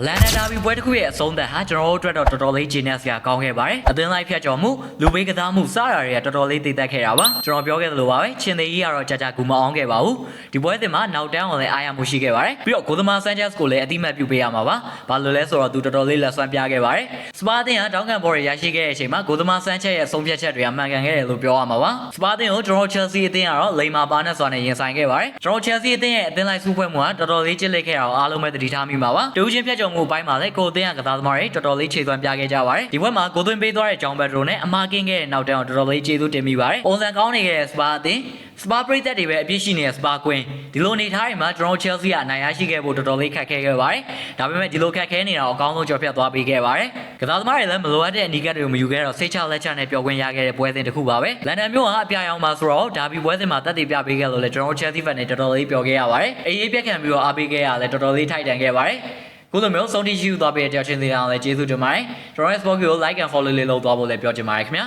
လန်ဒန်ဒါဘီပွဲတစ်ခုရဲ့အဆုံးသတ်ဟာကျွန်တော်တို့အတွက်တော့တော်တော်လေးဂျင်းနဲ့စရာကောင်းခဲ့ပါတယ်အသင်းလိုက်ဖြတ်ကျော်မှုလူပေးကစားမှုစတာတွေကတော်တော်လေးတည်သက်ခဲ့တာပါကျွန်တော်ပြောခဲ့သလိုပါပဲချင်းသေးကြီးကတော့ကြာကူမအောင်ခဲ့ပါဘူးဒီပွဲစဉ်မှာနောက်တန်းကိုလည်းအားရမှုရှိခဲ့ပါတယ်ပြီးတော့ဂိုသမာဆန်ချက်စ်ကိုလည်းအတိမတ်ပြုပေးရမှာပါဘာလို့လဲဆိုတော့သူတော်တော်လေးလက်ဆွမ်းပြခဲ့ပါတယ်စပါတင်ကတောင်းကန်ဘော်တွေရရှိခဲ့တဲ့အချိန်မှာဂိုသမာဆန်ချက်ရဲ့ဆုံးဖြတ်ချက်တွေကမှန်ကန်ခဲ့တယ်လို့ပြောရမှာပါစပါတင်ကိုကျွန်တော်ချယ်ဆီအသင်းကတော့လိမ်မာပါနဲ့စွာနဲ့ရင်ဆိုင်ခဲ့ပါတယ်ကျွန်တော်ချယ်ဆီအသင်းရဲ့အသင်းလိုက်စုဖွဲ့မှုကတော်တော်လေးကျစ်လက်ခဲ့တာအားလုံးပဲသတိထားမိမှာပါတူးချင်းဖြတ်ကျော်မှုအပိုင်းမှာလည်းကိုအသင်းကကစားသမားတွေတော်တော်လေးခြေသွမ်းပြခဲ့ကြပါတယ်ဒီဘက်မှာကိုသွင်းပေးသွားတဲ့ဂျောင်းဘက်ဒရိုနဲ့အမားကင်းခဲ့တဲ့နောက်တန်းကိုတော်တော်လေးကျေးဇူးတင်မိပါတယ်ပုံစံကောင်းနေခဲ့တဲ့စပါအသင်းစပါပရိသတ်တွေပဲအပြည့်ရှိနေတဲ့စပါကွင်းဒီလိုနေထားရင်မှကျွန်တော်ချယ်ဆီကအနိုင်ရရှိခဲ့ဖို့တော်တော်လေးခက်ခဲခဲ့ပါတယ်ဒါပေမဲ့ဒီလိုခက်ခဲနေတာကိုအကောင်းဆုံးကျော်ဖြတ်သွားပေးခဲ့ပါတယ်ကစားသမားတွေလည်းမလိုအပ်တဲ့အနီးကပ်တွေကိုမယူခဲ့တော့စိတ်ချလက်ချနဲ့ပျော်ခွင့်ရခဲ့တဲ့ပွဲစဉ်တစ်ခုပါပဲလန်ဒန်မြို့ကအပြာရောင်မှာဆိုတော့ဒါဘီပွဲစဉ်မှာတက်တည်ပြပေးခဲ့လို့လည်းကျွန်တော်ချယ်ဆီဖက်နဲ့တော်တော်လေးပျော်ခဲ့ရပါတယ်အေးအေးပြက်ခံပြီးတော့အားပေးခဲ့ရလဲတော်တော်လေးထိုက်တန်ခဲ့ပါတယ်ခုလိုမျိုးစုံတီရှိယူသွားပေးတဲ့တရားချင်းသေးအောင်လည်းကျေးဇူးတင်ပါတယ်ကျွန်တော်ရဲ့ sport ကို like and follow လေးလုပ်သွားဖို့လည်းပြောချင်ပါတယ်ခင်ဗျာ